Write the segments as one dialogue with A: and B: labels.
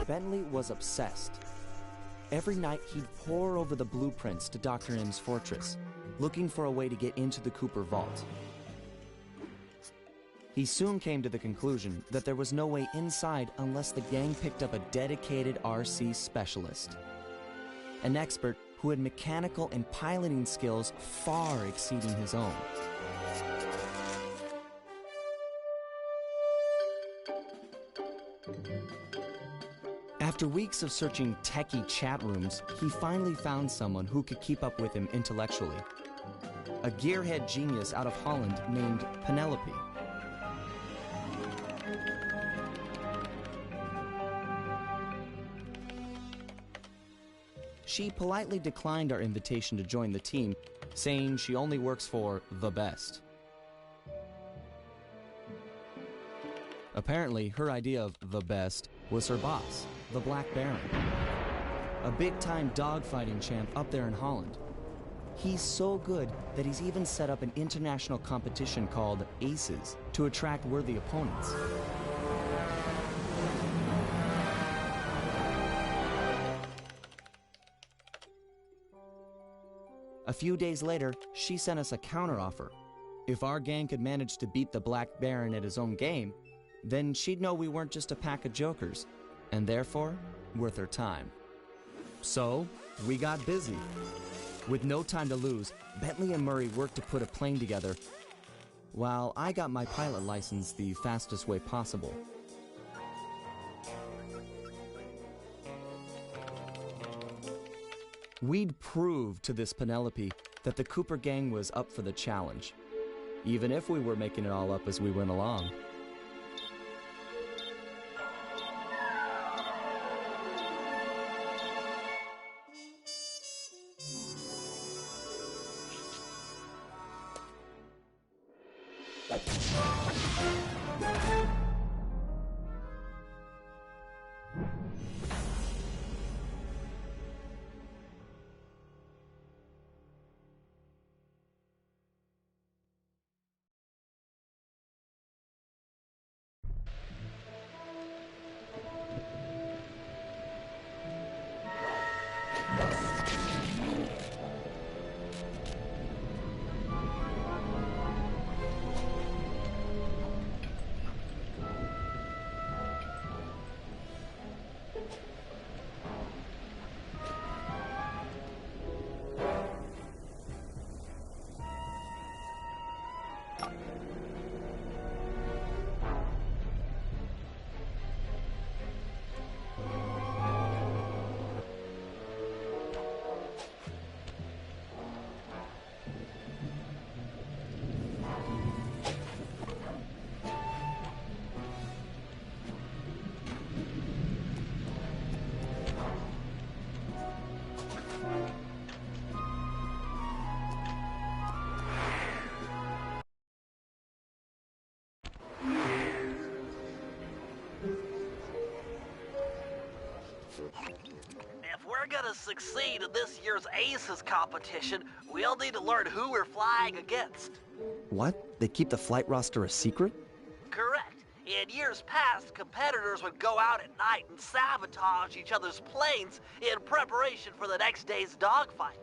A: Bentley was obsessed. Every night he'd pore over the blueprints to Dr. M's fortress, looking for a way to get into the Cooper vault. He soon came to the conclusion that there was no way inside unless the gang picked up a dedicated RC specialist, an expert who had mechanical and piloting skills far exceeding his own. After weeks of searching techie chat rooms, he finally found someone who could keep up with him intellectually. A gearhead genius out of Holland named Penelope. She politely declined our invitation to join the team, saying she only works for the best. Apparently, her idea of the best was her boss, the Black Baron, a big-time dogfighting champ up there in Holland. He's so good that he's even set up an international competition called ACES to attract worthy opponents. A few days later, she sent us a counteroffer. If our gang could manage to beat the Black Baron at his own game, then she'd know we weren't just a pack of jokers, and therefore, worth her time. So, we got busy. With no time to lose, Bentley and Murray worked to put a plane together, while I got my pilot license the fastest way possible. We'd proved to this Penelope that the Cooper gang was up for the challenge, even if we were making it all up as we went along.
B: If we're gonna succeed in this year's ACES competition, we'll need to learn who we're flying against.
A: What? They keep the flight roster a secret?
B: Correct. In years past, competitors would go out at night and sabotage each other's planes in preparation for the next day's dogfight.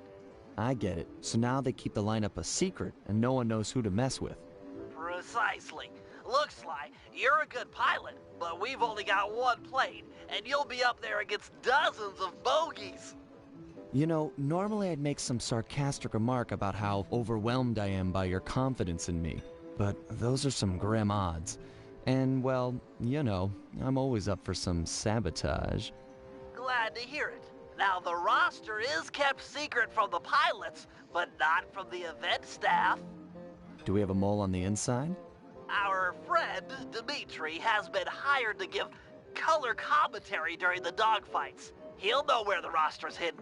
A: I get it. So now they keep the lineup a secret, and no one knows who to mess with.
B: Precisely. Looks like you're a good pilot, but we've only got one plane, and you'll be up there against dozens of bogeys.
A: You know, normally I'd make some sarcastic remark about how overwhelmed I am by your confidence in me, but those are some grim odds. And, well, you know, I'm always up for some sabotage.
B: Glad to hear it. Now, the roster is kept secret from the pilots, but not from the event staff.
A: Do we have a mole on the inside?
B: Our friend, Dimitri, has been hired to give color commentary during the dogfights. He'll know where the roster's hidden.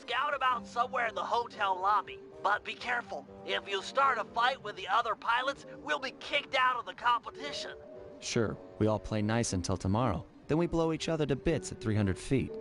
B: Scout him out somewhere in the hotel lobby, but be careful. If you start a fight with the other pilots, we'll be kicked out of the competition.
A: Sure, we all play nice until tomorrow. Then we blow each other to bits at 300 feet.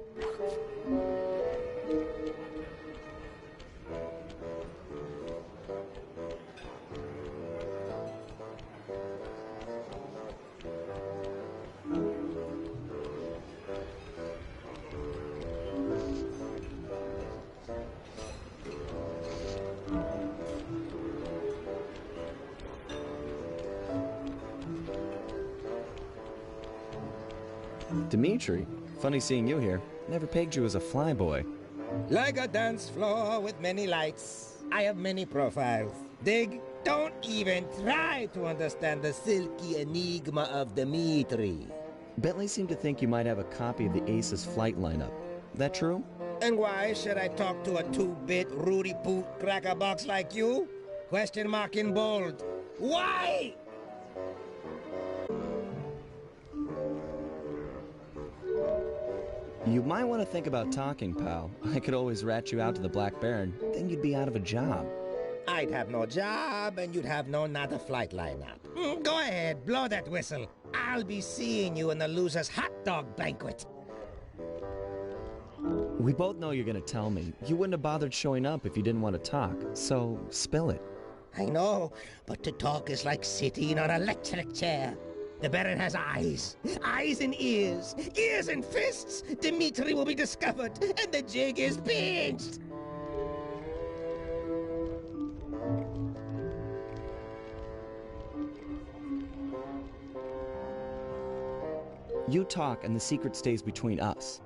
A: Dimitri, funny seeing you here. Never pegged you as a flyboy.
C: Like a dance floor with many lights, I have many profiles. Dig? Don't even try to understand the silky enigma of Dimitri.
A: Bentley seemed to think you might have a copy of the Aces flight lineup. That true?
C: And why should I talk to a 2-bit Rudy Poot crackerbox like you? Question mark in bold. Why?
A: You might want to think about talking, pal. I could always rat you out to the Black Baron, then you'd be out of a job.
C: I'd have no job, and you'd have no nada flight lineup. Go ahead, blow that whistle. I'll be seeing you in the loser's hot dog banquet.
A: We both know you're gonna tell me. You wouldn't have bothered showing up if you didn't want to talk, so spill it.
C: I know, but to talk is like sitting on an electric chair. The Baron has eyes and ears and fists. Dimitri will be discovered, and the jig is pinched.
A: You talk and the secret stays between us.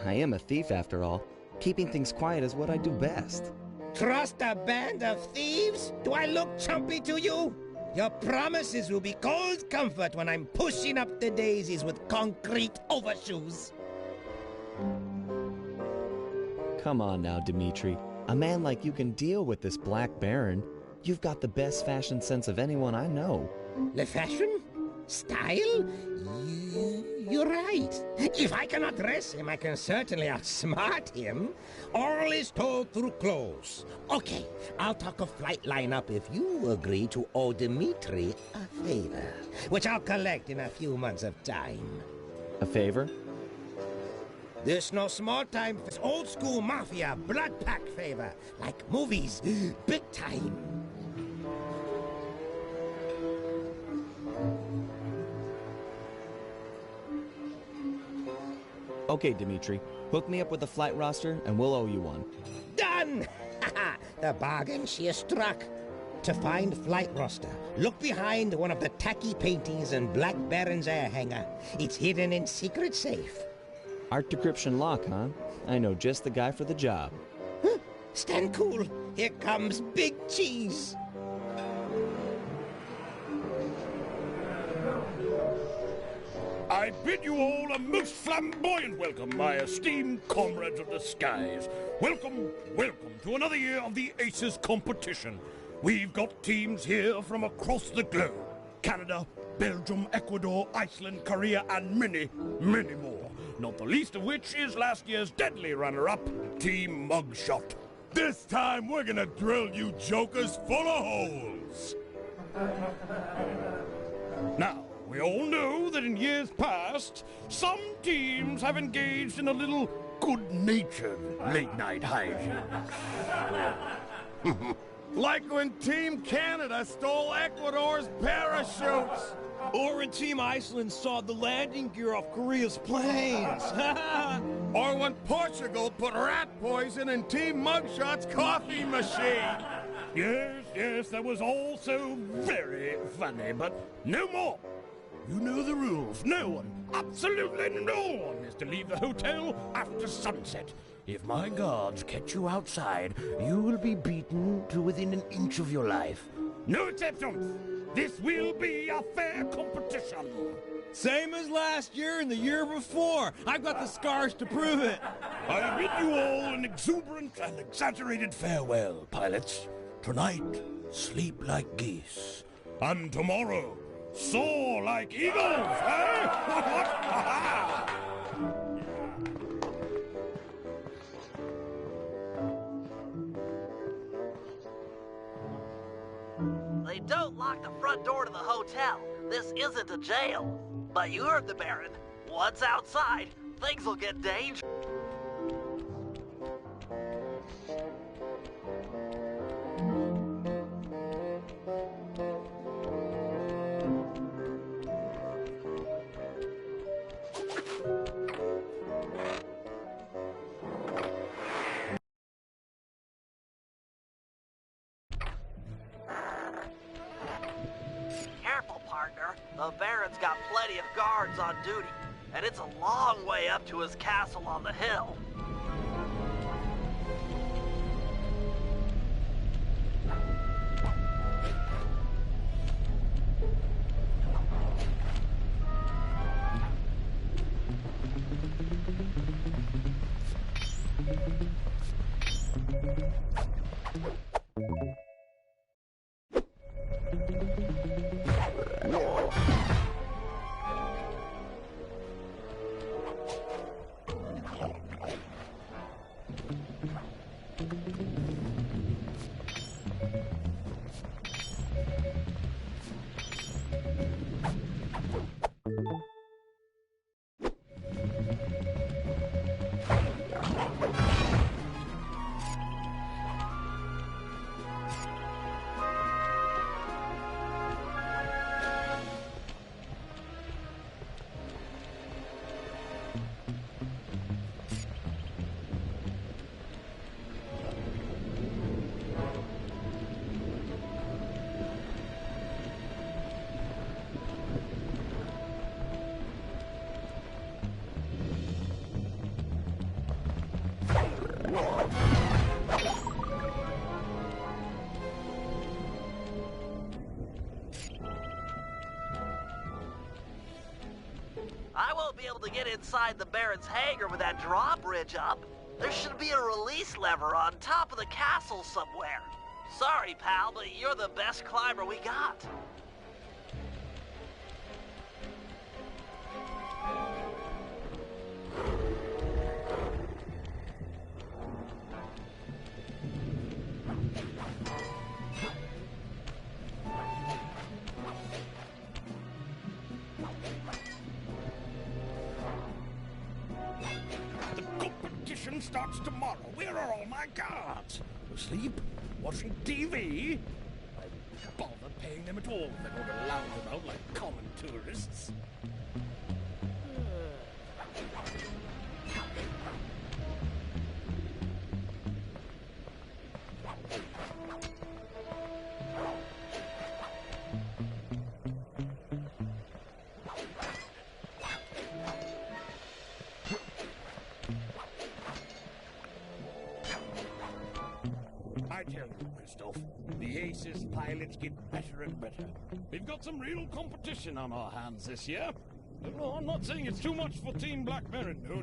A: I am a thief after all. Keeping things quiet is what I do best.
C: Trust a band of thieves? Do I look chumpy to you? Your promises will be cold comfort when I'm pushing up the daisies with concrete overshoes.
A: Come on now, Dimitri. A man like you can deal with this Black Baron. You've got the best fashion sense of anyone I know.
C: Le fashion? Style? You're right. If I cannot dress him, I can certainly outsmart him. All is told through clothes. Okay, I'll talk a flight lineup if you agree to owe Dimitri a favor, which I'll collect in a few months of time.
A: A favor?
C: This no small time. It's old school mafia blood pack favor, like movies, big time.
A: Okay, Dimitri. Hook me up with a flight roster, and we'll owe you one.
C: Done! The bargain she has struck. To find flight roster, look behind one of the tacky paintings in Black Baron's air hangar. It's hidden in secret safe.
A: Art decryption lock, huh? I know just the guy for the job.
C: Stand cool. Here comes Big Cheese.
D: I bid you all a most flamboyant welcome, my esteemed comrades of the skies. Welcome, welcome to another year of the Aces competition. We've got teams here from across the globe. Canada, Belgium, Ecuador, Iceland, Korea, and many, many more. Not the least of which is last year's deadly runner-up, Team Mugshot. This time we're gonna drill you jokers full of holes. Now, we all know that in years past, some teams have engaged in a little good-natured late-night hijinks.
E: Like when Team Canada stole Ecuador's parachutes.
F: Or when Team Iceland sawed the landing gear off Korea's planes.
E: Or when Portugal put rat poison in Team Mugshot's coffee machine.
D: Yes, that was all so very funny, but no more. You know the rules. No one, absolutely no one, is to leave the hotel after sunset. If my guards catch you outside, you will be beaten to within an inch of your life. No exceptions. This will be a fair competition.
F: Same as last year and the year before. I've got the scars to prove it.
D: I bid you all an exuberant and exaggerated farewell, pilots. Tonight, sleep like geese. And tomorrow, soar like eagles, eh?
B: They don't lock the front door to the hotel. This isn't a jail. But you heard the Baron. Once outside, things will get dangerous. Careful, partner. The Baron's got plenty of guards on duty. and it's a long way up to his castle on the hill. I won't be able to get inside the Baron's hangar with that drawbridge up. There should be a release lever on top of the castle somewhere. Sorry, pal, but you're the best climber we got.
D: Starts tomorrow. Where are all my guards? Asleep? Watching TV? I won't bother paying them at all if they're going to lounge about like common tourists. I tell you, Christoph, the Aces pilots get better and better. We've got some real competition on our hands this year. No, I'm not saying it's too much for Team Black Baron. No.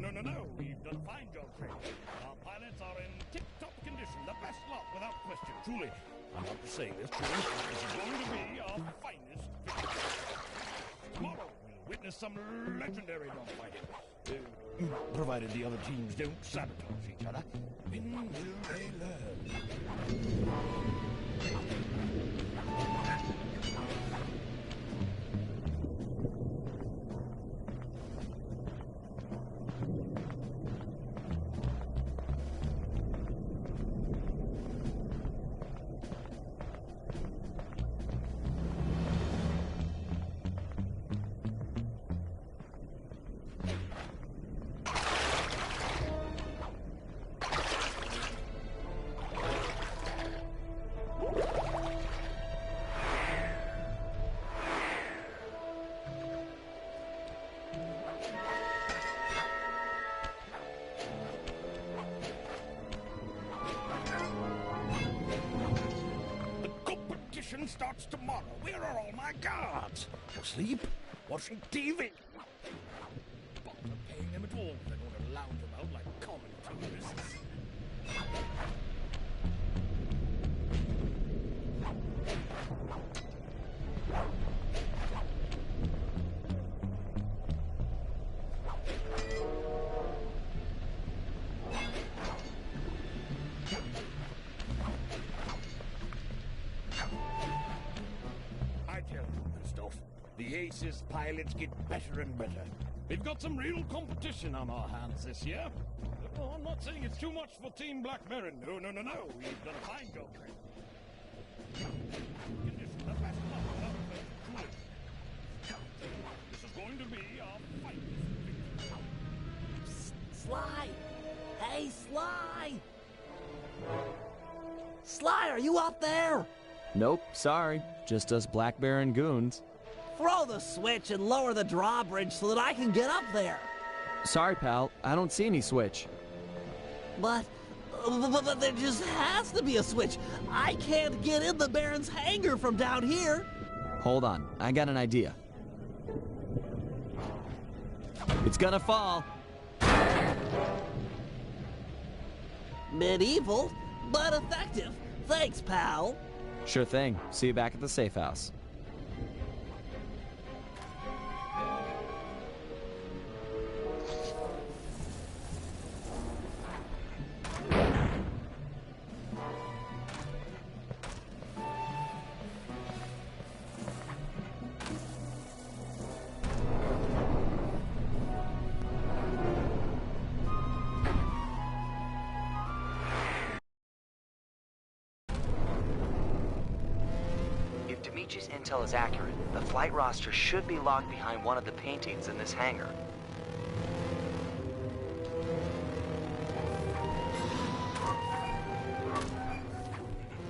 D: We've done a fine job training. Our pilots are in tip-top condition, the best lot without question. Truly, I'm not just saying this, truly. This is going to be our finest victory. Tomorrow, we'll witness some legendary dogfighting. Provided the other teams don't sabotage each other. When will they learn? Starts tomorrow. Where are all my guards? Asleep? Watching TV? Bother paying them at all. They're going to lounge about like common tourists. The Aces pilots get better and better. We've got some real competition on our hands this year. No, I'm not saying it's too much for Team Black Baron. No. We've done a fine job training. Condition, the best lot without question. This is going to be our finest victory.
B: Sly! Hey, Sly! Sly, are you up there?
A: Nope, sorry. Just us Black Baron goons.
B: Throw the switch and lower the drawbridge so that I can get up there.
A: Sorry, pal. I don't see any switch.
B: But there just has to be a switch. I can't get in the Baron's hangar from down here.
A: Hold on. I got an idea. It's gonna fall.
B: Medieval, but effective. Thanks, pal.
A: Sure thing. See you back at the safe house. If Dimitri's intel is accurate, the flight roster should be locked behind one of the paintings in this hangar.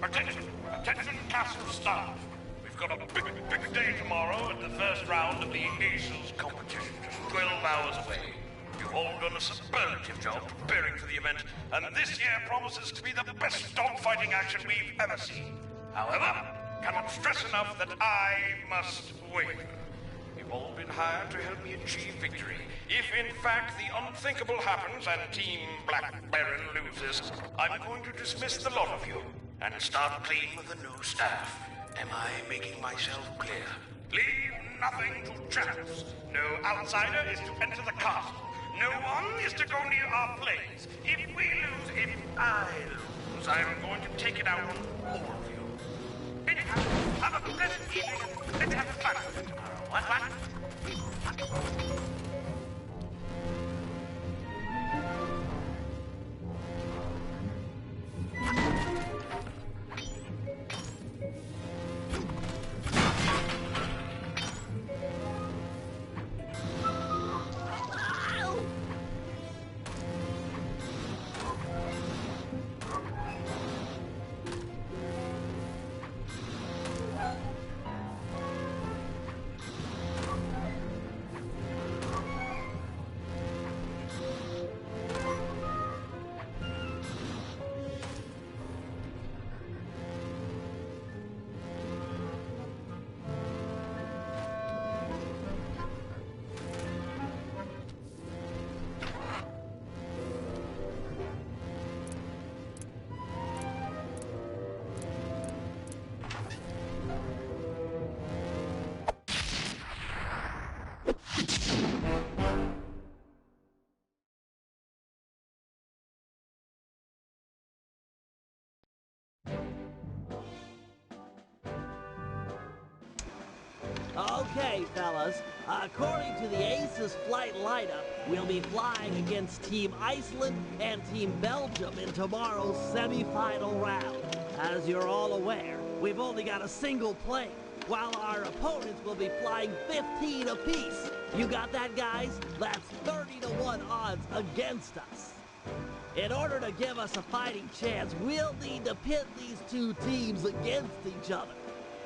D: Attention! Attention, castle staff! We've got a big day tomorrow at the first round of the Aces competition, just 12 hours away. You've all done a superlative job preparing for the event, and this year promises to be the best dogfighting action we've ever seen. However, cannot stress enough that I must waver. You've all been hired to help me achieve victory. If in fact the unthinkable happens and Team Black Baron loses, I'm going to dismiss the lot of you and start clean with the new staff. Am I making myself clear? Leave nothing to chance. No outsider is to enter the castle. No one is to go near our planes. If we lose, if I lose, I'm going to take it out on all of you. Anyhow, have a pleasant evening. Let's have fun tomorrow. What?
B: Okay, fellas. According to the Aces flight lineup, we'll be flying against Team Iceland and Team Belgium in tomorrow's semi-final round. As you're all aware, we've only got a single plane, while our opponents will be flying 15 apiece. You got that, guys? That's 30-to-1 odds against us. In order to give us a fighting chance, we'll need to pit these two teams against each other.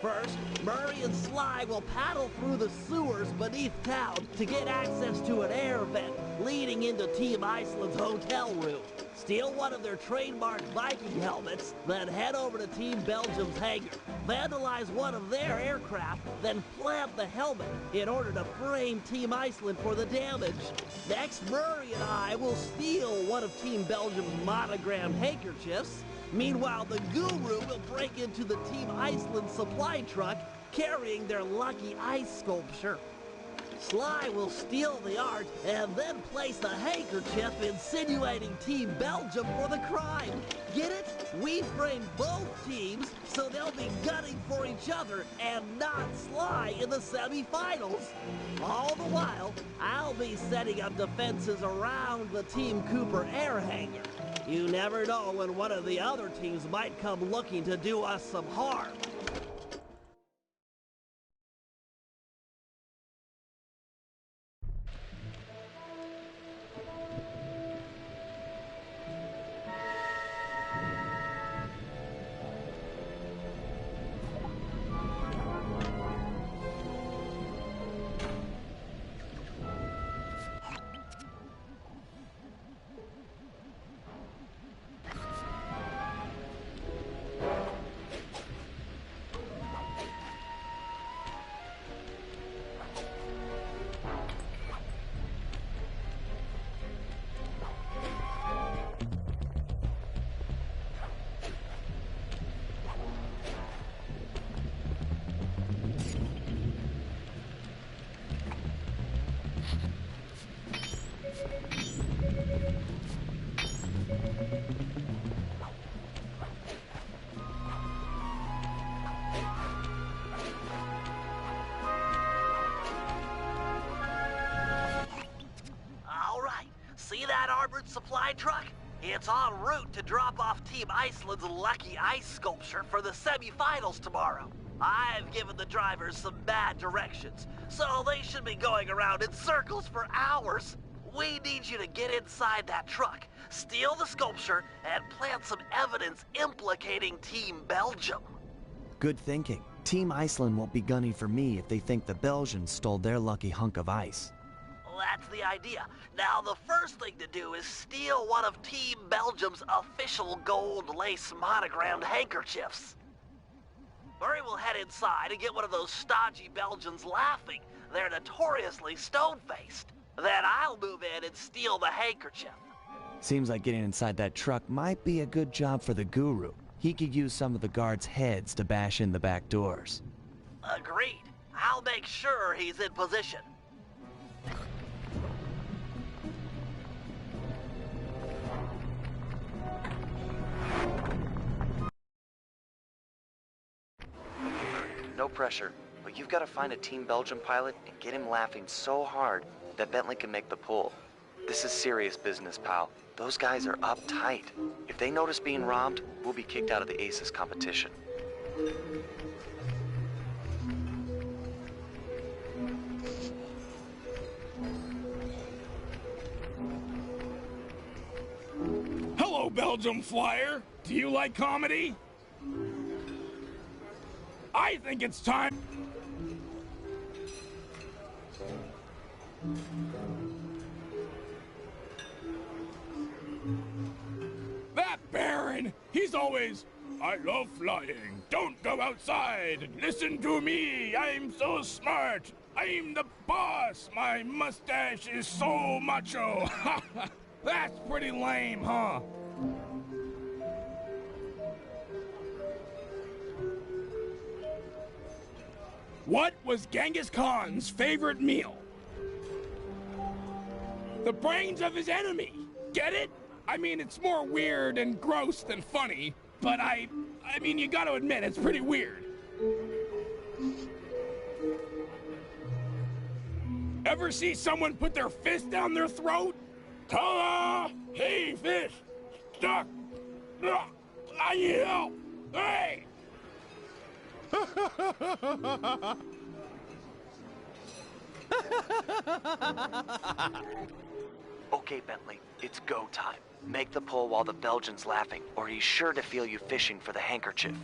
B: First, Murray and Sly will paddle through the sewers beneath town to get access to an air vent leading into Team Iceland's hotel room. Steal one of their trademark Viking helmets, then head over to Team Belgium's hangar. Vandalize one of their aircraft, then plant the helmet in order to frame Team Iceland for the damage. Next, Murray and I will steal one of Team Belgium's monogrammed handkerchiefs. Meanwhile, the Guru will break into the Team Iceland supply truck carrying their lucky ice sculpture. Sly will steal the art and then place the handkerchief insinuating Team Belgium for the crime. Get it? We frame both teams so they'll be gunning for each other and not Sly in the semifinals. All the while, I'll be setting up defenses around the Team Cooper air hangar. You never know when one of the other teams might come looking to do us some harm. All right, see that armored supply truck? It's en route to drop off Team Iceland's lucky ice sculpture for the semifinals tomorrow. I've given the drivers some bad directions, so they should be going around in circles for hours. We need you to get inside that truck, steal the sculpture, and plant some evidence implicating Team Belgium.
A: Good thinking. Team Iceland won't be gunning for me if they think the Belgians stole their lucky hunk of ice.
B: That's the idea. Now, the first thing to do is steal one of Team Belgium's official gold lace monogrammed handkerchiefs. Murray will head inside and get one of those stodgy Belgians laughing. They're notoriously stone-faced. Then I'll move in and steal the handkerchief.
A: Seems like getting inside that truck might be a good job for the Guru. He could use some of the guards' heads to bash in the back doors.
B: Agreed. I'll make sure he's in position.
A: No pressure, but you've got to find a Team Belgium pilot and get him laughing so hard that Bentley can make the pull. This is serious business, pal. Those guys are uptight. If they notice being robbed, we'll be kicked out of the Aces competition.
D: Hello, Belgium Flyer. Do you like comedy? I think it's time. That Baron, he's always, I love flying. Don't go outside. Listen to me. I'm so smart. I'm the boss. My mustache is so macho. That's pretty lame, huh? What was Genghis Khan's favorite meal? The brains of his enemy. Get it? I mean, it's more weird and gross than funny, but I mean, you gotta admit, it's pretty weird. Ever see someone put their fist down their throat? Ta-da! Hey, fish! Stuck! I need help! Hey!
A: Okay, Bentley, it's go time. Make the pull while the Belgian's laughing, or he's sure to feel you fishing for the handkerchief.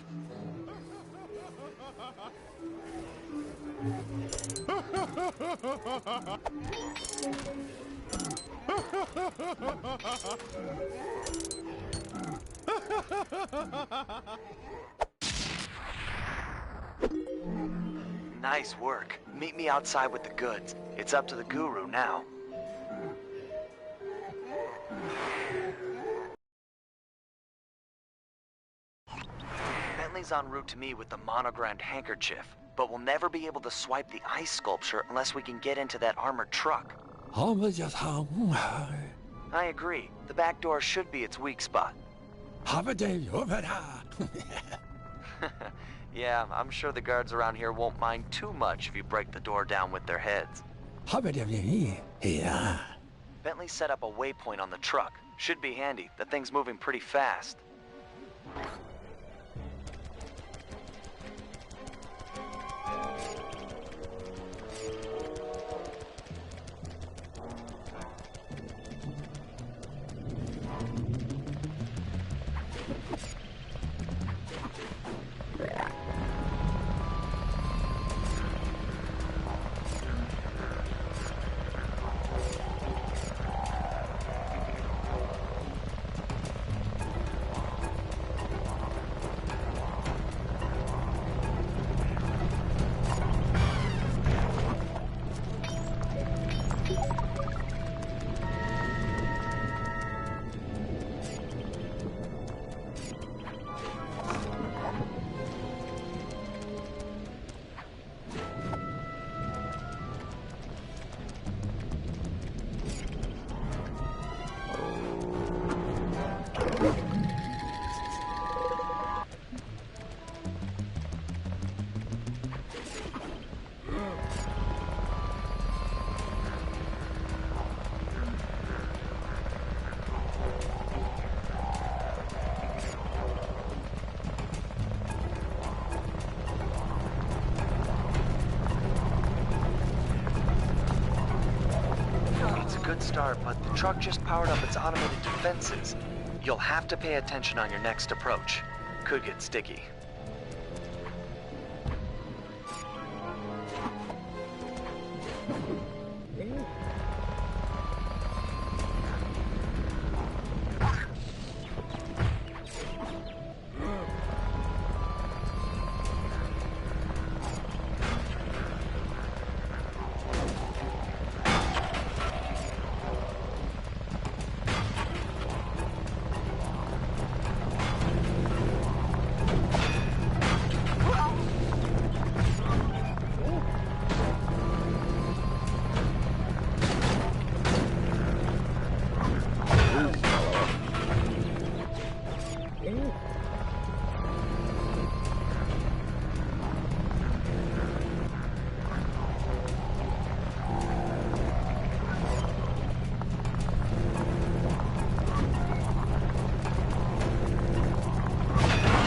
A: Nice work. Meet me outside with the goods. It's up to the Guru now. Bentley's en route to me with the monogrammed handkerchief, but we'll never be able to swipe the ice sculpture unless we can get into that armored truck. I agree. The back door should be its weak spot. Yeah, I'm sure the guards around here won't mind too much if you break the door down with their heads. Bentley set up a waypoint on the truck. Should be handy. The thing's moving pretty fast. start, but the truck just powered up its automated defenses. You'll have to pay attention on your next approach. Could get sticky.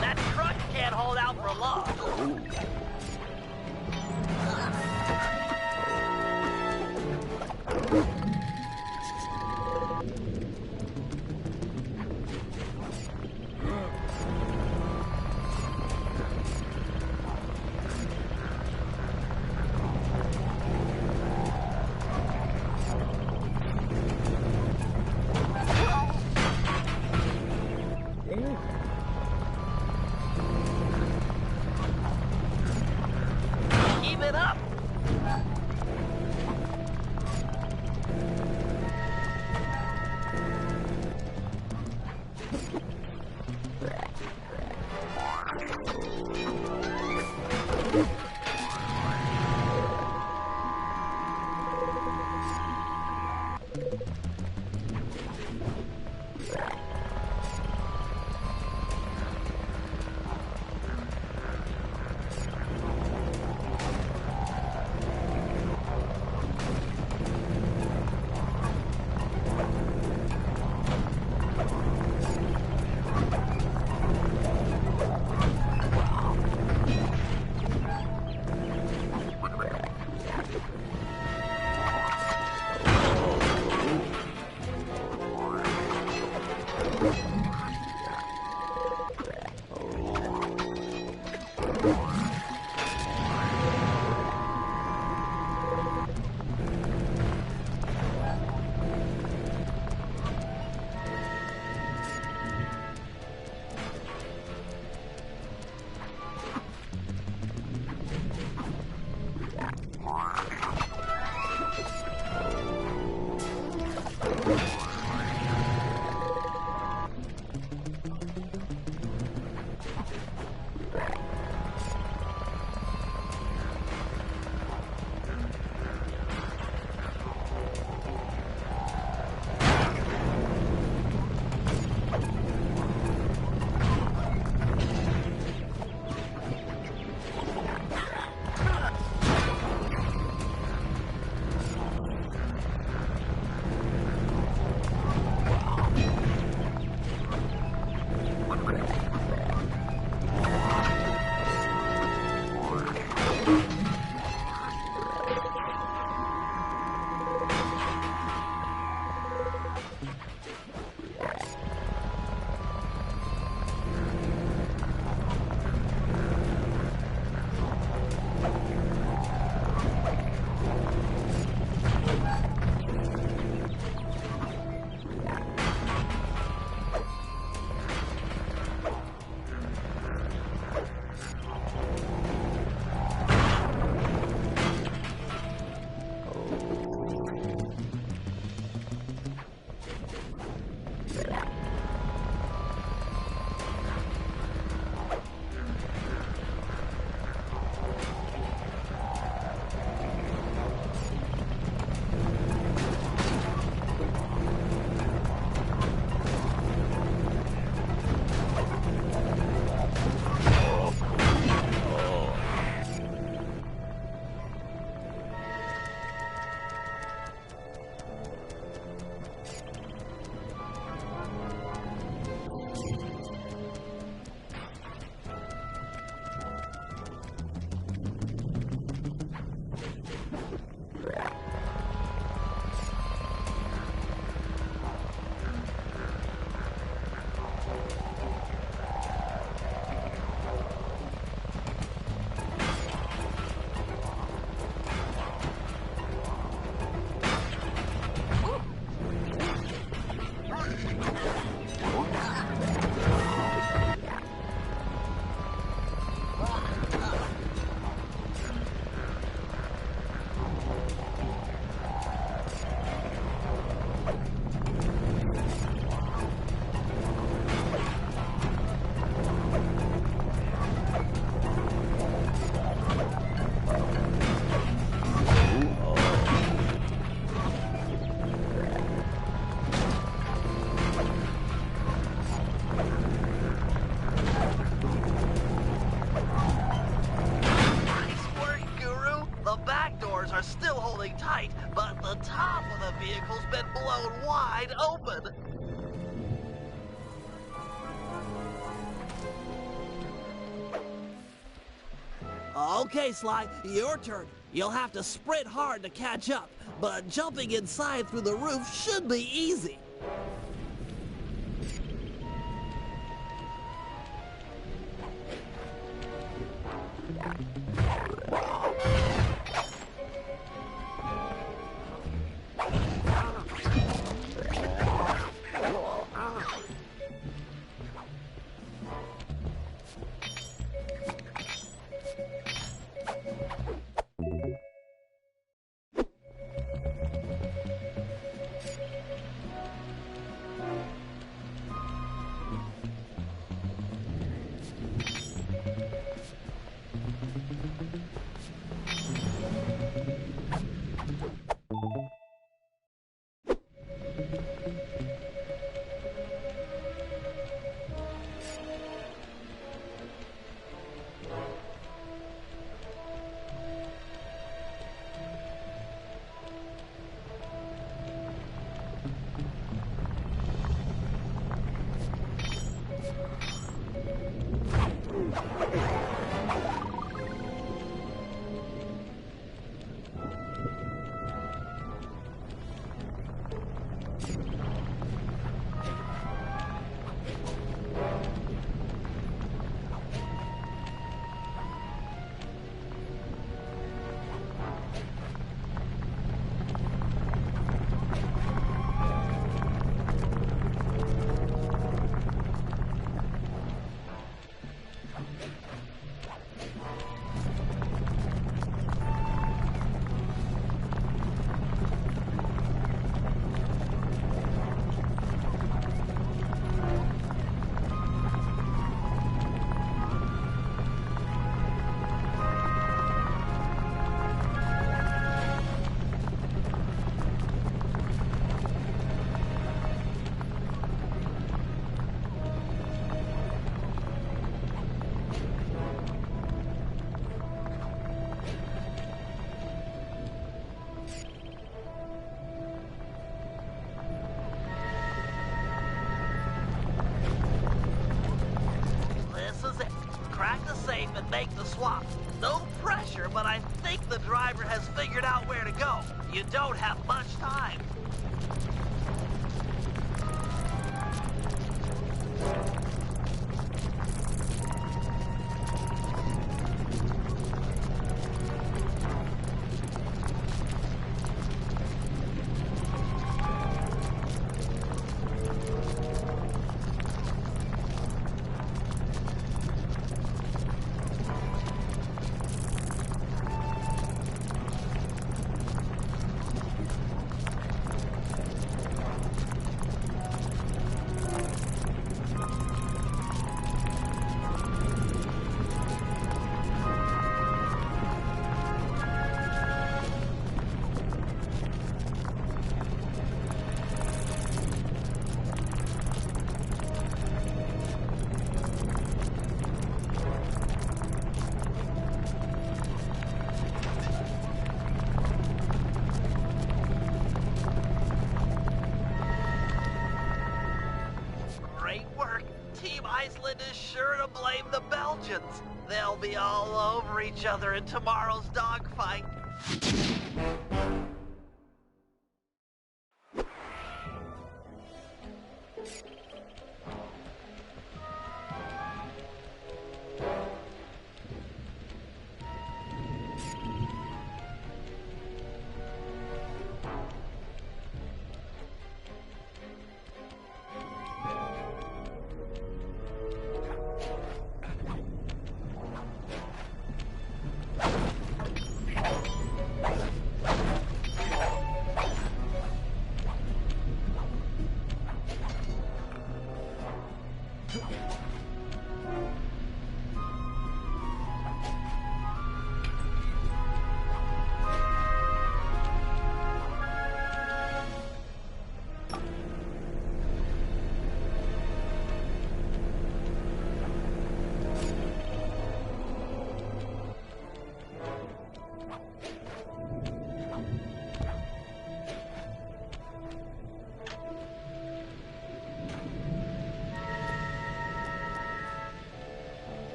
B: That truck can't hold out for long. Keep it up. Okay, Sly, your turn. You'll have to sprint hard to catch up, but jumping inside through the roof should be easy. And make the swap. No pressure, but I think the driver has figured out where to go. You don't have much time. Iceland is sure to blame the Belgians. They'll be all over each other in tomorrow's dogfight.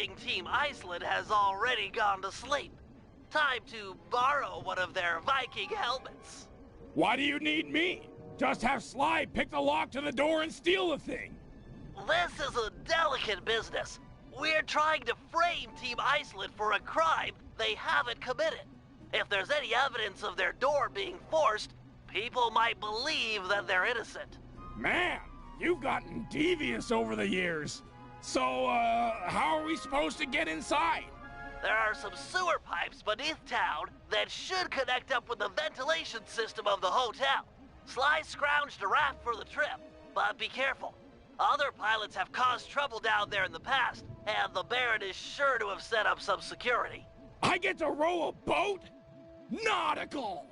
B: bullying Team Iceland has already gone to sleep. Time to borrow one of their Viking helmets.
D: Why do you need me? Just have Sly pick the lock to the door and steal the thing.
B: This is a delicate business. We're trying to frame Team Iceland for a crime they haven't committed. If there's any evidence of their door being forced, people might believe that they're innocent.
D: Man, you've gotten devious over the years. So, how are we supposed to get inside?
B: There are some sewer pipes beneath town that should connect up with the ventilation system of the hotel. Sly scrounged a raft for the trip, but be careful. Other pilots have caused trouble down there in the past, and the Baron is sure to have set up some security.
D: I get to row a boat? Nautical!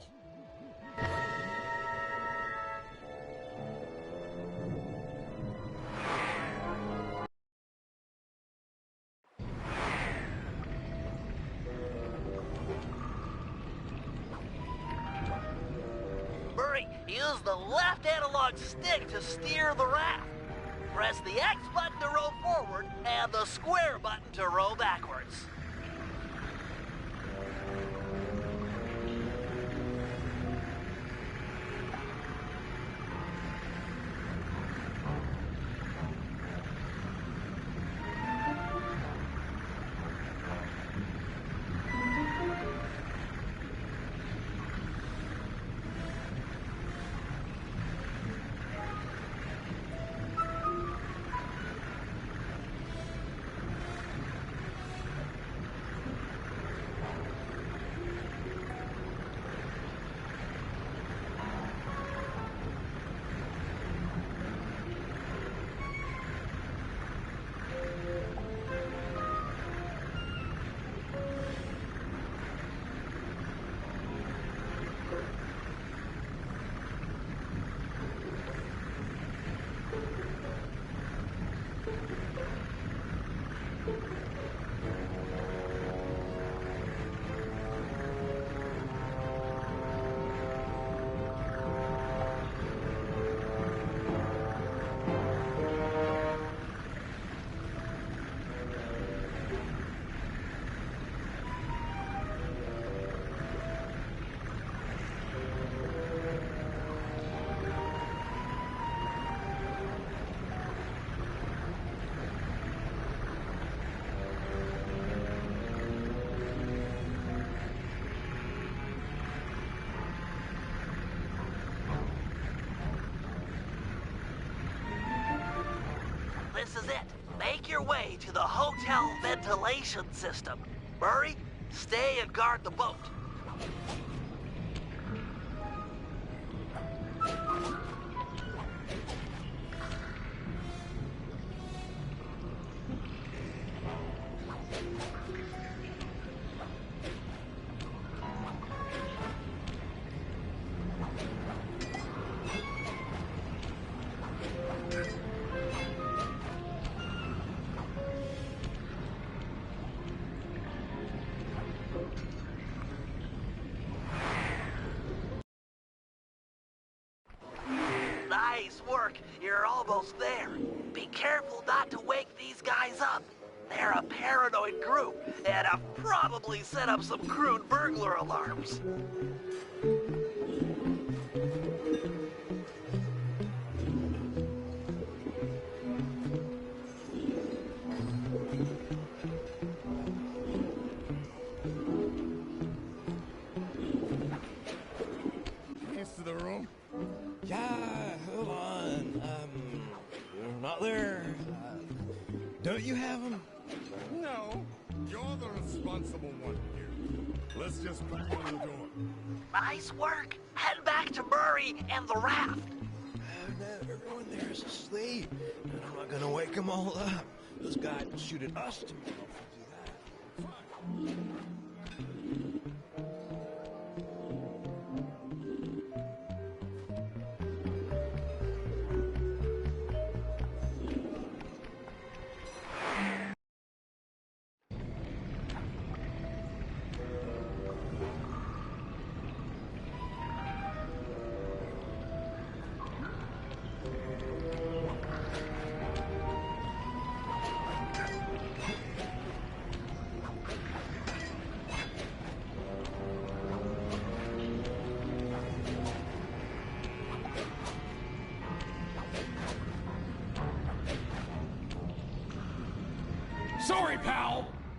B: Murray, use the left analog stick to steer the raft. Press the X button to row forward and the square button to row backwards. This is it. Make your way to the hotel ventilation system. Murray, stay and guard the boat. Nice work. You're almost there. Be careful not to wake these guys up. They're a paranoid group and have probably set up some crude burglar alarms.
E: Hands to the room.
F: Yeah, hold on. Not there. Don't you have them?
E: No, you're the responsible one here. Let's just put you in the door.
B: Nice work. Head back to Murray and the raft.
F: Everyone there is asleep, and I'm not gonna wake them all up. Those guys will shoot at us tomorrow if we do that.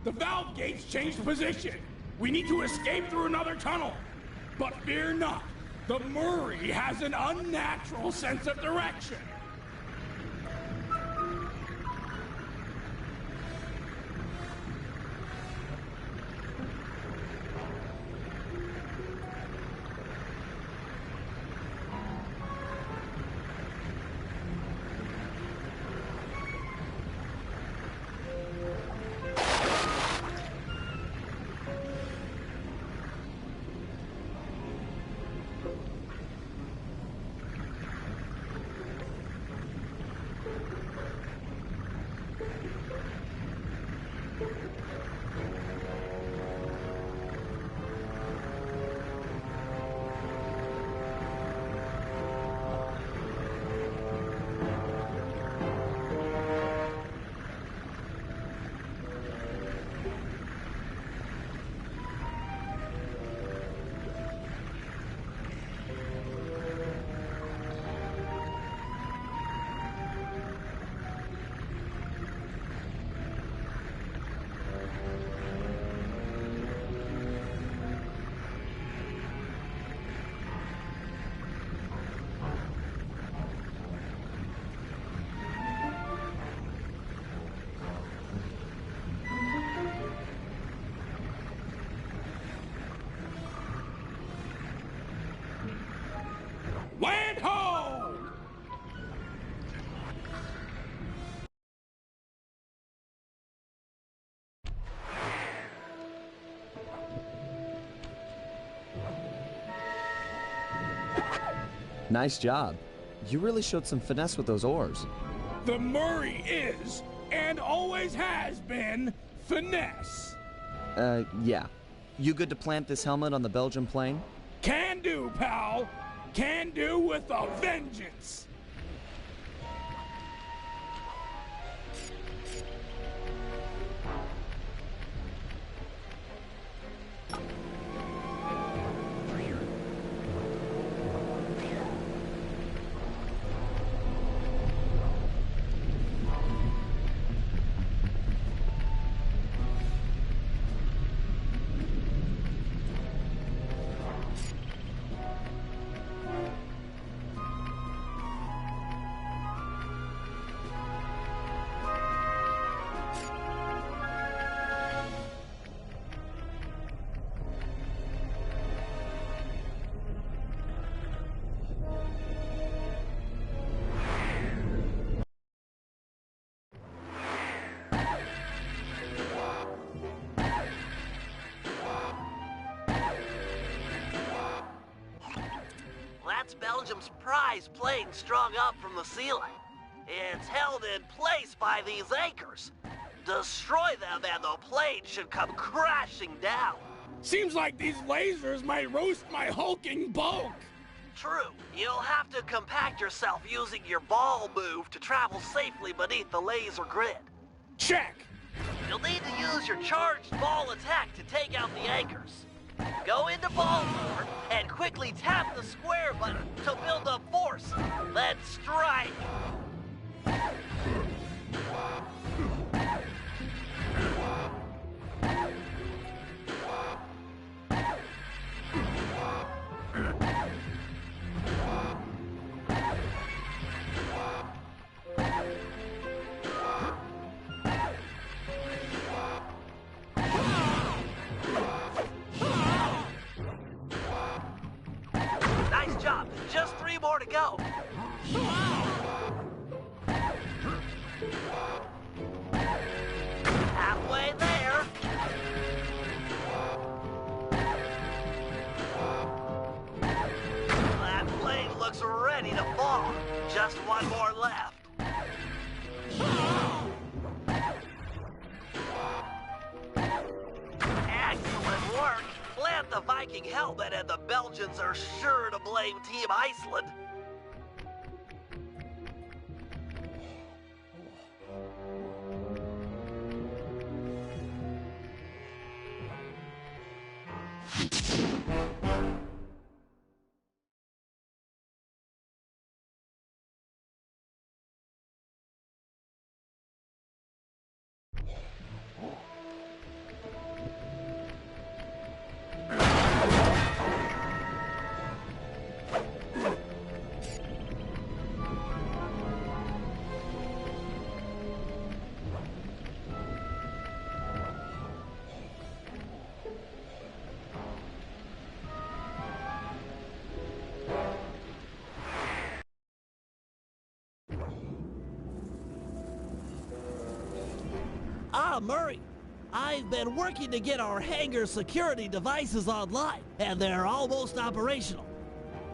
D: The valve gates changed position. We need to escape through another tunnel. But fear not. The Murray has an unnatural sense of direction. Land ho!
A: Nice job. You really showed some finesse with those oars.
D: The Murray is, and always has been, finesse.
A: Yeah. You good to plant this helmet on the Belgian plane?
D: Can do, pal. Can do with a vengeance.
B: That's Belgium's prize plane strung up from the ceiling. It's held in place by these anchors. Destroy them and the plane should come crashing down.
D: Seems like these lasers might roast my hulking bulk.
B: True, you'll have to compact yourself using your ball move to travel safely beneath the laser grid.
D: Check.
B: You'll need to use your charged ball attack to take out the anchors. Go into ball mode and quickly tap the square button to build up force. Then strike. Nice job. Just 3 more to go. Halfway there. That plane looks ready to fall. Just 1 more left. Excellent work. Plant the Viking helmet and the Belgians are sure to blame Team Iceland. Murray. I've been working to get our hangar security devices online, and they're almost operational.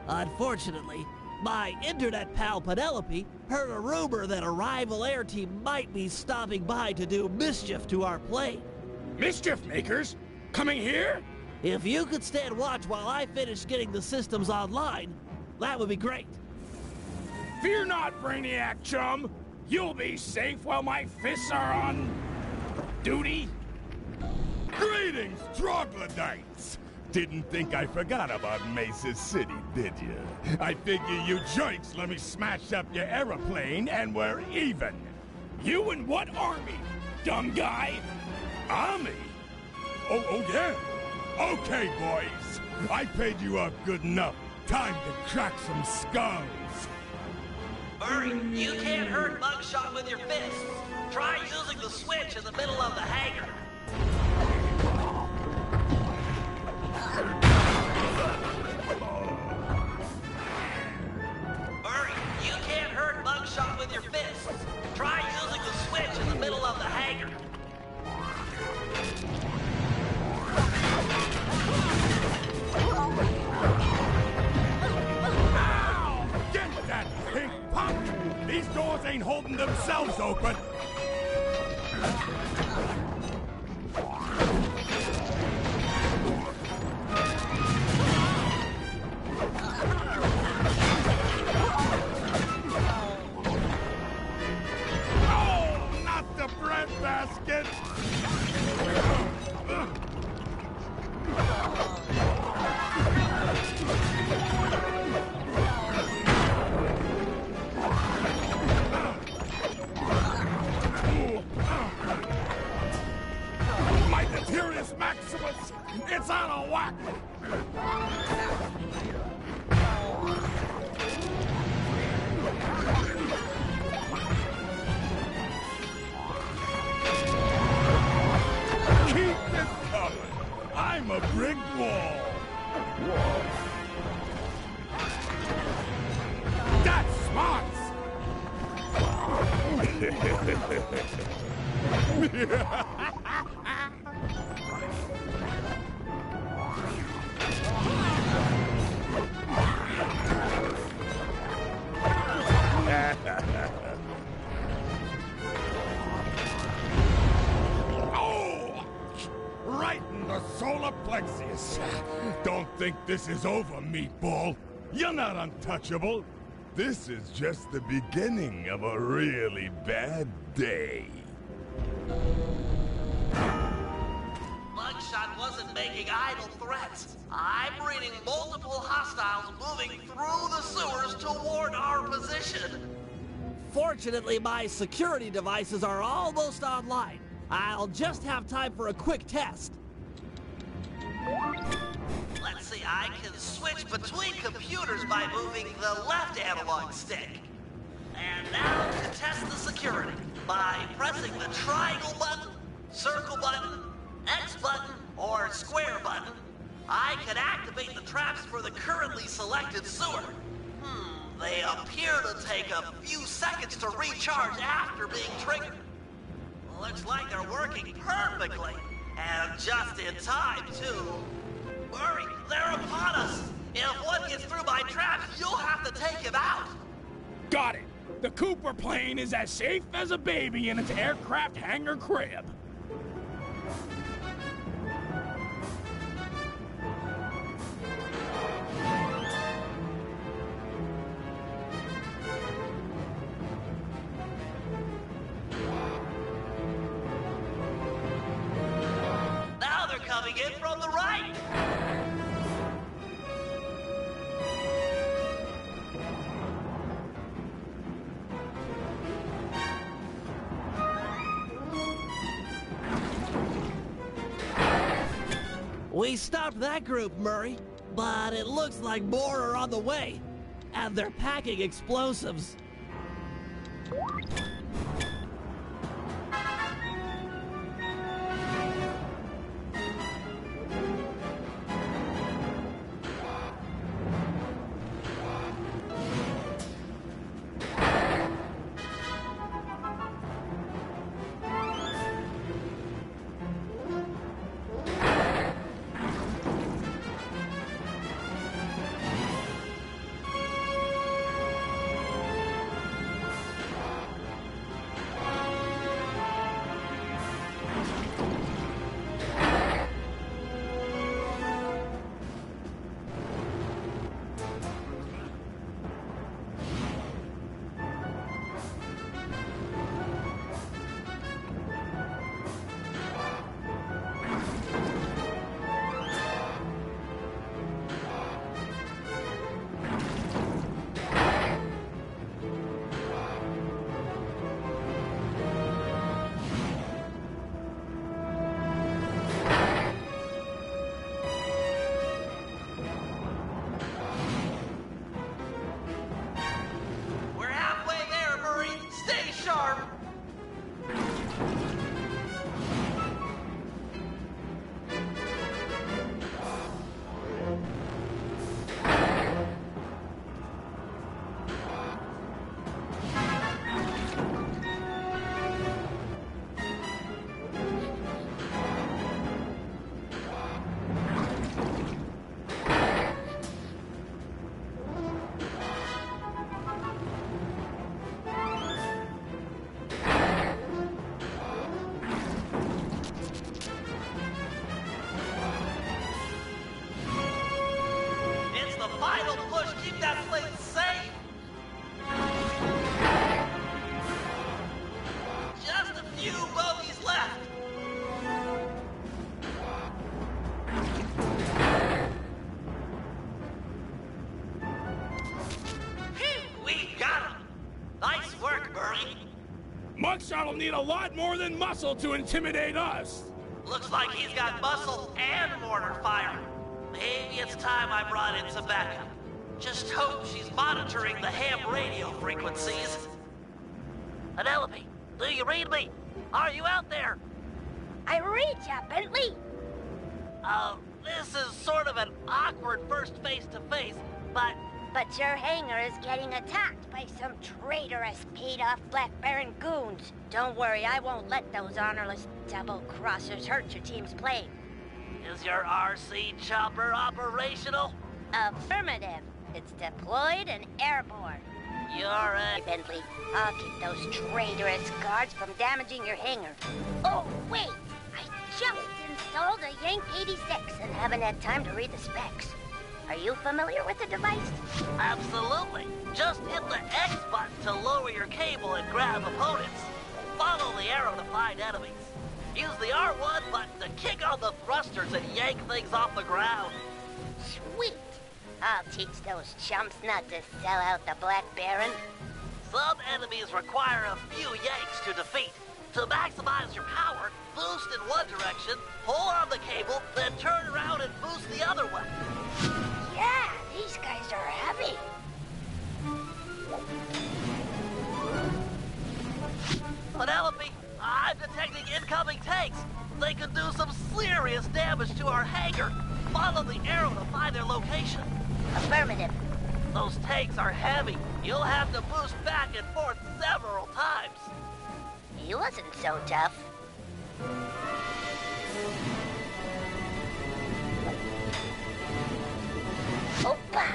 B: Unfortunately, my internet pal Penelope heard a rumor that a rival air team might be stopping by to do mischief to our plane.
E: Mischief makers? Coming here?
B: If you could stand watch while I finish getting the systems online, that would be great.
E: Fear not, Brainiac chum. You'll be safe while my fists are on duty.
G: Greetings, troglodytes! Didn't think I forgot about Mesa City, did you? I figure you joints let me smash up your aeroplane and we're even.
E: You and what army, dumb guy?
G: Army? Oh yeah? Okay, boys. I paid you up good enough. Time to crack some skulls.
B: Murray, you can't hurt Mugshot with your fists. Try using the switch in the middle of the hangar. Murray, you can't hurt Mugshot with your fists. Try using the switch in the middle of the hangar.
G: Ow! Get that pink pop! These doors ain't holding themselves open. Basket! My Deuterius Maximus! It's out of whack! I'm a brick wall. That's smart. Right in the solar plexus. Don't think this is over, meatball. You're not untouchable. This is just the beginning of a really bad day.
B: Mugshot wasn't making idle threats. I'm reading multiple hostiles moving through the sewers toward our position. Fortunately, my security devices are almost online. I'll just have time for a quick test. Let's see, I can switch between computers by moving the left analog stick. And now to test the security by pressing the triangle button, circle button, X button, or square button, I can activate the traps for the currently selected sewer. They appear to take a few seconds to recharge after being triggered. Looks like they're working perfectly. And just in time, too. Murray, they're upon us. If one gets through my traps, you'll have to take him out.
E: Got it. The Cooper plane is as safe as a baby in its aircraft hangar crib.
B: Coming in from the right. We stopped that group, Murray, but it looks like more are on the way, and they're packing explosives. Final push, keep that plane safe! Just a few bogeys left! Phew, we got him! Nice work, Burly.
E: Mugshot'll need a lot more than muscle to intimidate us.
B: Looks like he's got muscle and mortar fire. Maybe it's time I brought in some backup. Just hope she's monitoring the ham radio frequencies. Penelope, do you read me? Are you out there?
H: I read ya, Bentley.
B: This is sort of an awkward first face-to-face, but...
H: But your hangar is getting attacked by some traitorous, paid-off Black Baron goons. Don't worry, I won't let those honorless double-crossers hurt your team's plane.
B: Is your RC chopper operational?
H: Affirmative. It's deployed and airborne.
B: You're a...
H: Hey, Bentley, I'll keep those traitorous guards from damaging your hangar. Oh, wait! I just installed a Yank 86 and haven't had time to read the specs. Are you familiar with the device?
B: Absolutely. Just hit the X button to lower your cable and grab opponents. Follow the arrow to find enemies. Use the R1 button to kick on the thrusters and yank things off the ground.
H: Sweet. I'll teach those chumps not to sell out the Black Baron.
B: Some enemies require a few yanks to defeat. To maximize your power, boost in one direction, pull on the cable, then turn around and boost the other way.
H: Yeah, these guys are heavy.
B: Penelope, I'm detecting incoming tanks. They could do some serious damage to our hangar. Follow the arrow to find their location.
H: Affirmative.
B: Those tanks are heavy. You'll have to boost back and forth several times.
H: He wasn't so tough. Opa!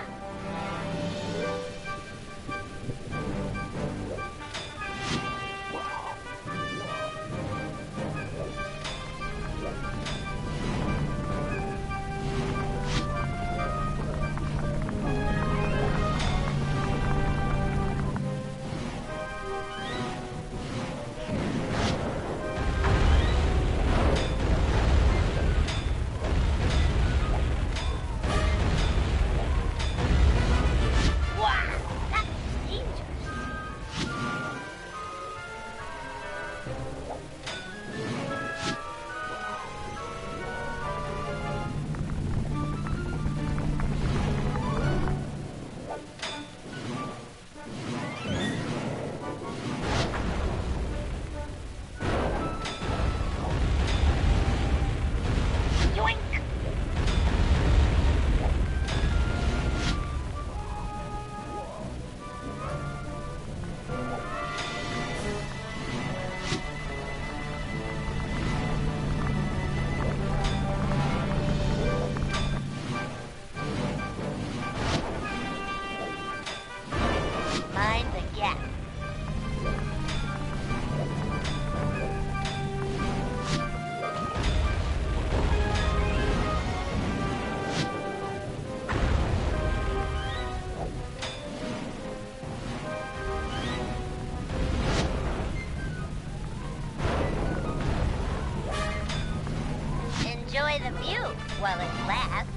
H: Enjoy the view while it lasts.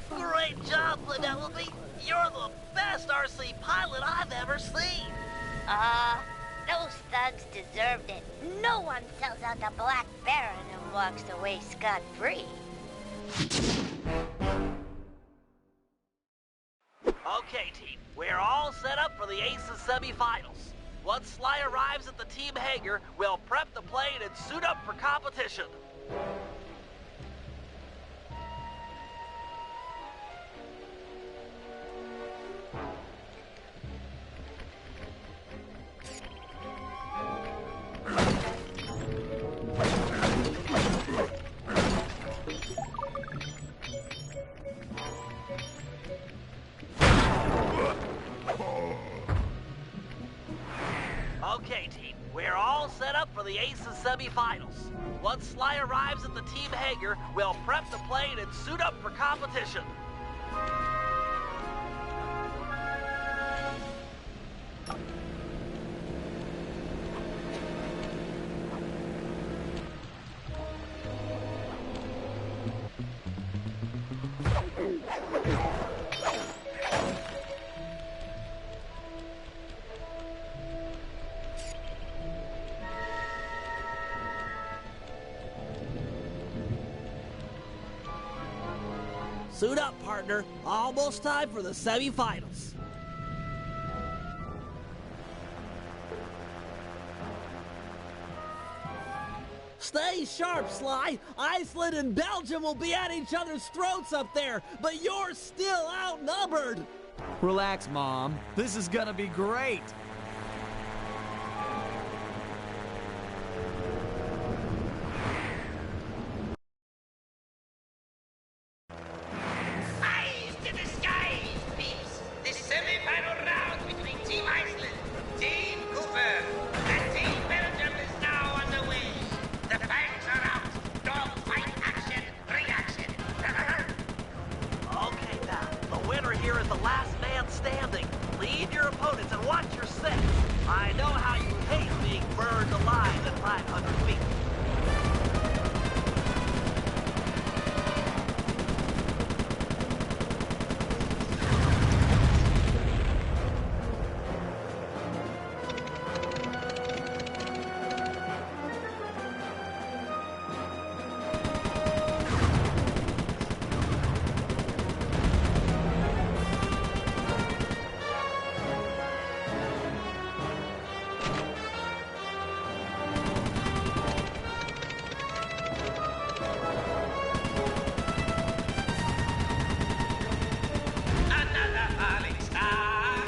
B: Great job, Penelope. You're the best RC pilot I've ever seen.
H: Those thugs deserved it. No one sells out the Black Baron and walks away scot-free.
B: Okay, team. We're all set up for the Aces semifinals. Once Sly arrives at the team hangar, we'll prep the plane and suit up for competition. semifinals. Once Sly arrives at the team hangar, we'll prep the plane and suit up for competition. Suit up, partner. Almost time for the semifinals. Stay sharp, Sly. Iceland and Belgium will be at each other's throats up there, but you're still outnumbered.
A: Relax, Mom. This is gonna be great.
C: Eyes to the skies, peeps! The semi-final round between Team Iceland, Team Cooper, and Team Belgium is now underway. The fangs are out. Dogfight action, reaction.
B: Okay, now, the winner here is the last man standing. Lead your opponents and watch your six. I know how you hate being burned alive at 500 feet.
C: Another falling star.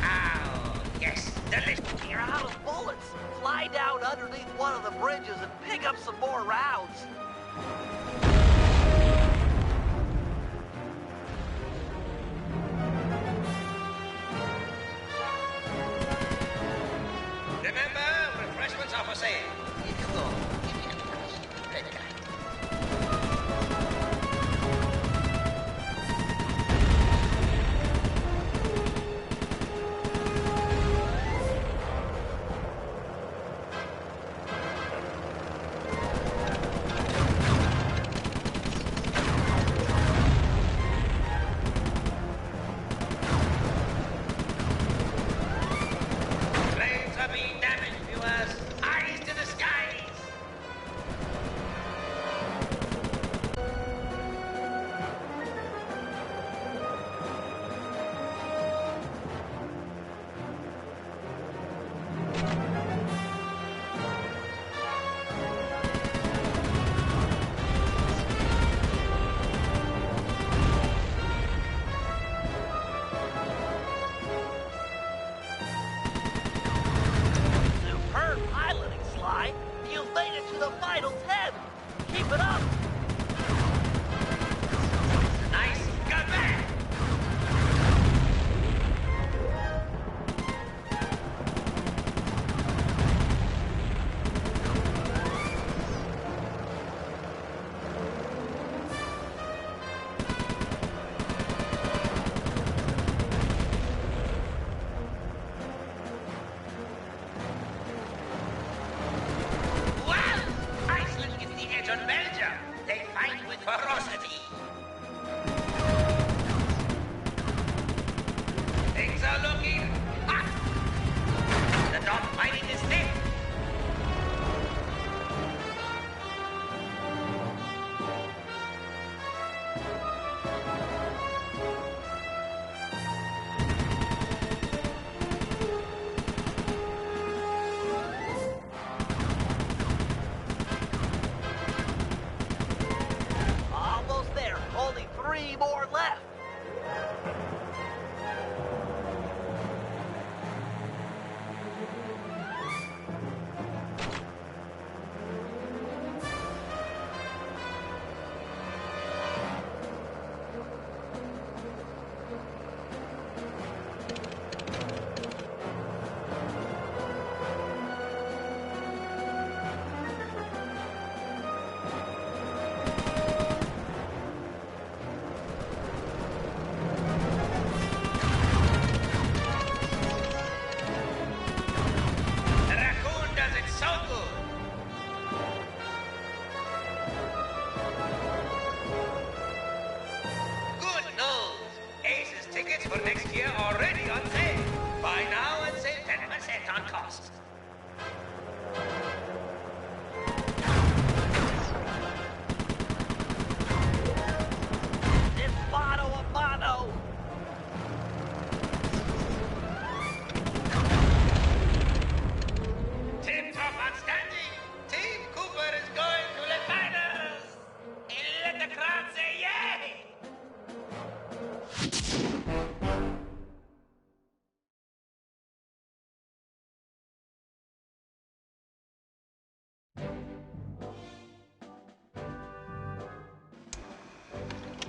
C: Oh, yes, delicious.
B: You're out of bullets. Fly down underneath one of the bridges and pick up some more rounds.
C: Remember, refreshments are for sale. If you go, play the guy.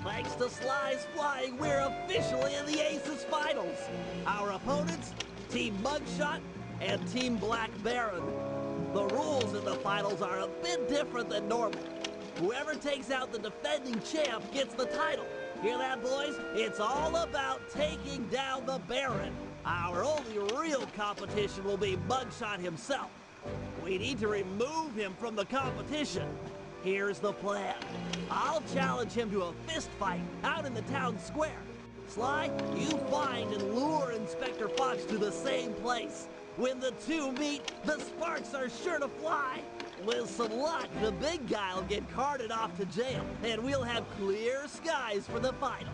B: Thanks to Sly's flying, we're officially in the Aces Finals. Our opponents, Team Mugshot and Team Black Baron. The rules in the finals are a bit different than normal. Whoever takes out the defending champ gets the title. Hear that, boys? It's all about taking down the Baron. Our only real competition will be Mugshot himself. We need to remove him from the competition. Here's the plan. I'll challenge him to a fist fight out in the town square. Sly, you find and lure Inspector Fox to the same place. When the two meet, the sparks are sure to fly. With some luck, the big guy'll get carted off to jail, and we'll have clear skies for the finals.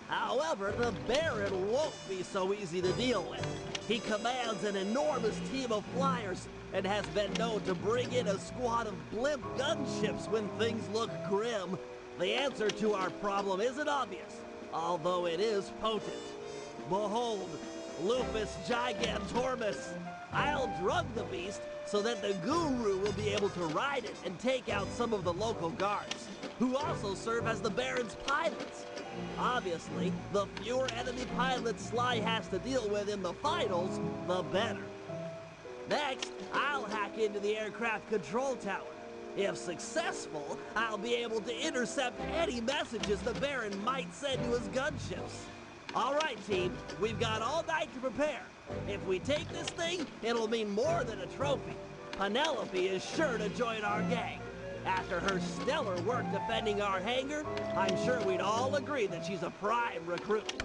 B: However, the Baron won't be so easy to deal with. He commands an enormous team of flyers and has been known to bring in a squad of blimp gunships when things look grim. The answer to our problem isn't obvious, although it is potent. Behold, Lupus Gigantormus. I'll drug the beast so that the Guru will be able to ride it and take out some of the local guards, who also serve as the Baron's pilots. Obviously, the fewer enemy pilots Sly has to deal with in the finals, the better. Next, I'll hack into the aircraft control tower. If successful, I'll be able to intercept any messages the Baron might send to his gunships. All right, team, we've got all night to prepare. If we take this thing, it'll mean more than a trophy. Penelope is sure to join our gang. After her stellar work defending our hangar, I'm sure we'd all agree that she's a prime recruit.